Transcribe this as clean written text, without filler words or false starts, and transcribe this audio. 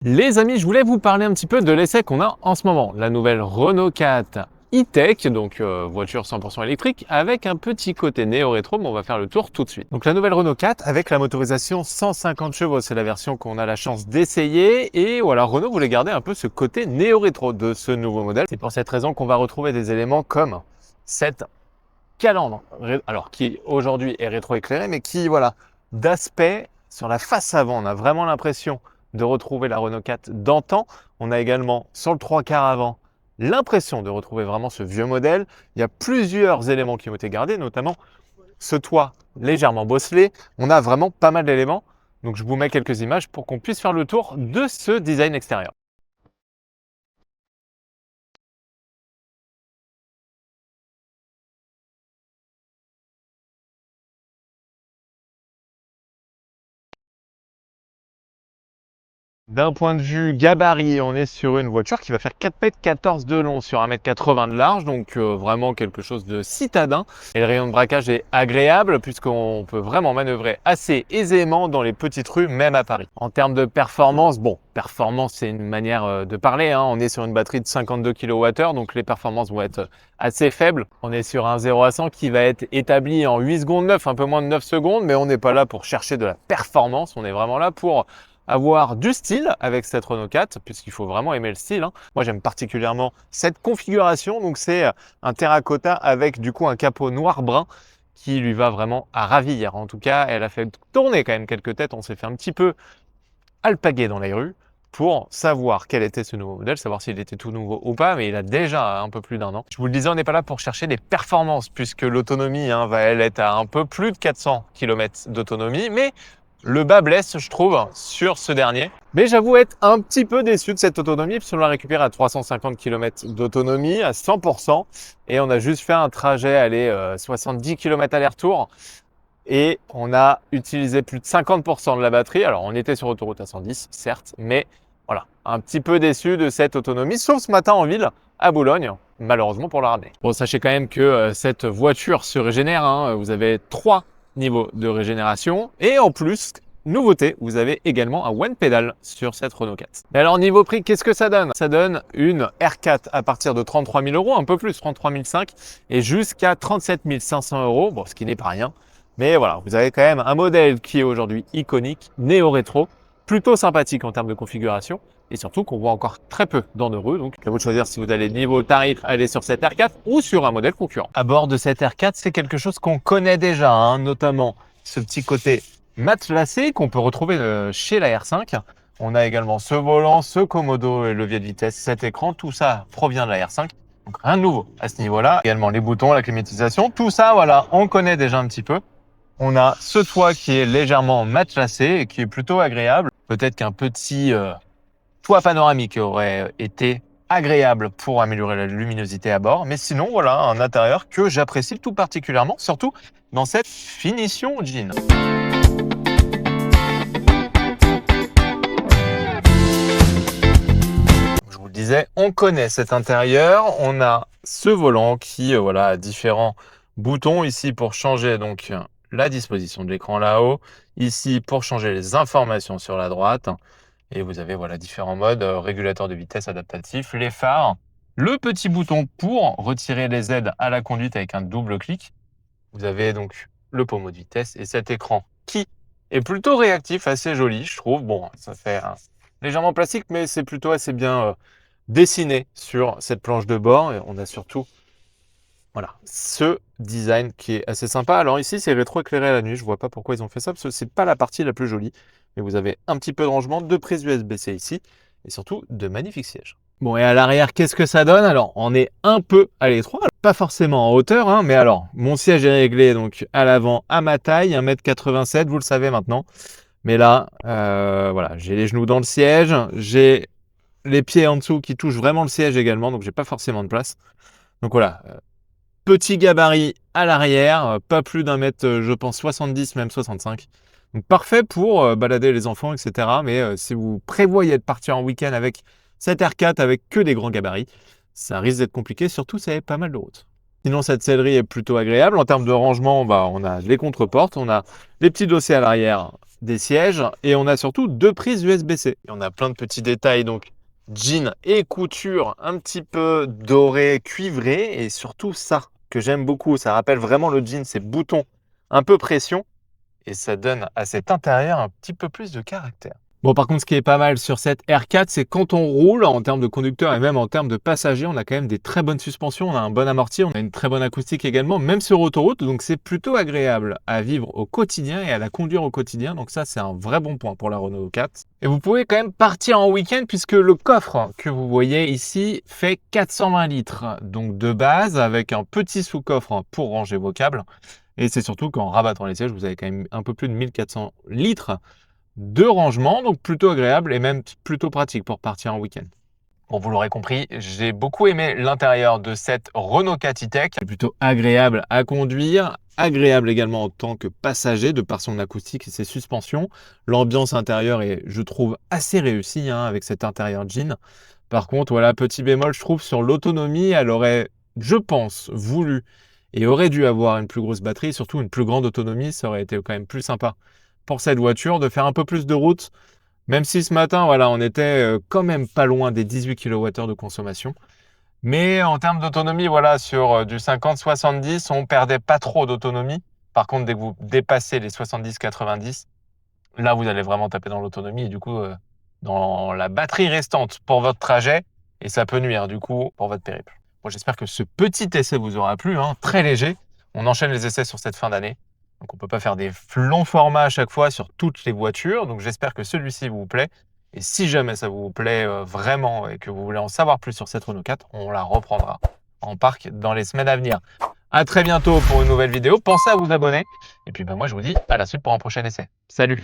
Les amis, je voulais vous parler un petit peu de l'essai qu'on a en ce moment. La nouvelle Renault 4 e-Tech, donc voiture 100% électrique, avec un petit côté néo-rétro, mais on va faire le tour tout de suite. Donc la nouvelle Renault 4 avec la motorisation 150 chevaux, c'est la version qu'on a la chance d'essayer. Et voilà, Renault voulait garder un peu ce côté néo-rétro de ce nouveau modèle. C'est pour cette raison qu'on va retrouver des éléments comme cette calandre, alors qui aujourd'hui est rétro-éclairée, mais qui, voilà, d'aspect, sur la face avant, on a vraiment l'impression de retrouver la Renault 4 d'antan. On a également, sur le 3/4 avant, l'impression de retrouver vraiment ce vieux modèle. Il y a plusieurs éléments qui ont été gardés, notamment ce toit légèrement bosselé. On a vraiment pas mal d'éléments. Donc je vous mets quelques images pour qu'on puisse faire le tour de ce design extérieur. D'un point de vue gabarit, on est sur une voiture qui va faire 4,14 m de long sur 1,80 m de large, donc vraiment quelque chose de citadin. Et le rayon de braquage est agréable puisqu'on peut vraiment manœuvrer assez aisément dans les petites rues, même à Paris. En termes de performance, bon, performance c'est une manière de parler, hein. On est sur une batterie de 52 kWh, donc les performances vont être assez faibles. On est sur un 0 à 100 qui va être établi en 8 secondes 9, un peu moins de 9 secondes, mais on n'est pas là pour chercher de la performance, on est vraiment là pour avoir du style avec cette Renault 4, puisqu'il faut vraiment aimer le style, hein. Moi, j'aime particulièrement cette configuration. Donc, c'est un terracotta avec du coup un capot noir-brun qui lui va vraiment à ravir. En tout cas, elle a fait tourner quand même quelques têtes. On s'est fait un petit peu alpaguer dans les rues pour savoir quel était ce nouveau modèle, savoir s'il était tout nouveau ou pas, mais il a déjà un peu plus d'1 an. Je vous le disais, on n'est pas là pour chercher des performances, puisque l'autonomie va elle être à un peu plus de 400 km d'autonomie, mais le bas blesse, je trouve, sur ce dernier. Mais j'avoue être un petit peu déçu de cette autonomie, puisqu'on l'a récupéré à 350 km d'autonomie, à 100%, et on a juste fait un trajet, 70 km aller-retour, et on a utilisé plus de 50% de la batterie. Alors, on était sur autoroute à 110, certes, mais voilà, un petit peu déçu de cette autonomie, sauf ce matin en ville, à Boulogne, malheureusement pour la ramener. Bon, sachez quand même que cette voiture se régénère, hein. Vous avez 3 niveaux de régénération, et en plus, nouveauté, vous avez également un one pedal sur cette Renault 4. Et alors, niveau prix, qu'est-ce que ça donne? Ça donne une R4 à partir de 33 000 euros, un peu plus, 33 500, et jusqu'à 37 500 euros, bon, ce qui n'est pas rien. Mais voilà, vous avez quand même un modèle qui est aujourd'hui iconique, néo-rétro, plutôt sympathique en termes de configuration, et surtout qu'on voit encore très peu dans nos rues. Donc, à vous de choisir si vous allez niveau tarif, aller sur cette R4 ou sur un modèle concurrent. À bord de cette R4, c'est quelque chose qu'on connaît déjà, hein, notamment ce petit côté matelassé qu'on peut retrouver chez la R5. On a également ce volant, ce commodo et levier de vitesse, cet écran, tout ça provient de la R5. Donc rien de nouveau à ce niveau-là. Également les boutons, la climatisation, tout ça, voilà, on connaît déjà un petit peu. On a ce toit qui est légèrement matelassé et qui est plutôt agréable. Peut-être qu'un petit toit panoramique aurait été agréable pour améliorer la luminosité à bord. Mais sinon, voilà, un intérieur que j'apprécie tout particulièrement, surtout dans cette finition jean. Je vous le disais, on connaît cet intérieur. On a ce volant qui voilà, a différents boutons ici pour changer donc la disposition de l'écran là-haut, ici pour changer les informations sur la droite, et vous avez voilà différents modes, régulateur de vitesse adaptatif, les phares, le petit bouton pour retirer les aides à la conduite avec un double clic. Vous avez donc le pommeau de vitesse et cet écran qui est plutôt réactif, assez joli, je trouve. Bon, ça fait légèrement plastique, mais c'est plutôt assez bien dessiné sur cette planche de bord. Et on a surtout voilà, ce design qui est assez sympa. Alors ici, c'est rétro-éclairé à la nuit. Je vois pas pourquoi ils ont fait ça, parce que c'est pas la partie la plus jolie. Mais vous avez un petit peu de rangement, de prise USB-C ici, et surtout de magnifiques sièges. Bon, et à l'arrière, qu'est-ce que ça donne? Alors, on est un peu à l'étroit, pas forcément en hauteur, hein, mais alors, mon siège est réglé donc à l'avant à ma taille, 1,87 m, vous le savez maintenant. Mais là, voilà, j'ai les genoux dans le siège, j'ai les pieds en dessous qui touchent vraiment le siège également, donc j'ai pas forcément de place. Donc voilà, petit gabarit à l'arrière, pas plus d'1 m, je pense 70, même 65. Donc parfait pour balader les enfants, etc. Mais si vous prévoyez de partir en week-end avec cette R4 avec que des grands gabarits, ça risque d'être compliqué, surtout si vous avez pas mal de route. Sinon, cette sellerie est plutôt agréable. En termes de rangement, on a les contre-portes, on a les petits dossiers à l'arrière des sièges et on a surtout 2 prises USB-C. Et on a plein de petits détails, donc jean et couture un petit peu doré, cuivré et surtout ça que j'aime beaucoup. Ça rappelle vraiment le jean, ces boutons un peu pression et ça donne à cet intérieur un petit peu plus de caractère. Bon, par contre, ce qui est pas mal sur cette R4, c'est quand on roule en termes de conducteur et même en termes de passager, on a quand même des très bonnes suspensions, on a un bon amorti, on a une très bonne acoustique également, même sur autoroute. Donc, c'est plutôt agréable à vivre au quotidien et à la conduire au quotidien. Donc, ça, c'est un vrai bon point pour la Renault 4. Et vous pouvez quand même partir en week-end puisque le coffre que vous voyez ici fait 420 litres. Donc, de base, avec un petit sous-coffre pour ranger vos câbles. Et c'est surtout qu'en rabattant les sièges, vous avez quand même un peu plus de 1400 litres de rangement, donc plutôt agréable et même plutôt pratique pour partir en week-end. Bon, vous l'aurez compris, j'ai beaucoup aimé l'intérieur de cette Renault 4 e-Tech. C'est plutôt agréable à conduire, agréable également en tant que passager de par son acoustique et ses suspensions. L'ambiance intérieure est, je trouve, assez réussie avec cet intérieur jean. Par contre, voilà, petit bémol, je trouve, sur l'autonomie, elle aurait, je pense, voulu et aurait dû avoir une plus grosse batterie, surtout une plus grande autonomie, ça aurait été quand même plus sympa pour cette voiture de faire un peu plus de route, même si ce matin, voilà, on était quand même pas loin des 18 kWh de consommation. Mais en termes d'autonomie, voilà, sur du 50-70, on perdait pas trop d'autonomie. Par contre, dès que vous dépassez les 70-90, là, vous allez vraiment taper dans l'autonomie et du coup, dans la batterie restante pour votre trajet, et ça peut nuire du coup pour votre périple. Bon, j'espère que ce petit essai vous aura plu, très léger. On enchaîne les essais sur cette fin d'année. Donc, on ne peut pas faire des longs formats à chaque fois sur toutes les voitures. Donc, j'espère que celui-ci vous plaît. Et si jamais ça vous plaît vraiment et que vous voulez en savoir plus sur cette Renault 4, on la reprendra en parc dans les semaines à venir. À très bientôt pour une nouvelle vidéo. Pensez à vous abonner. Et puis, moi, je vous dis à la suite pour un prochain essai. Salut!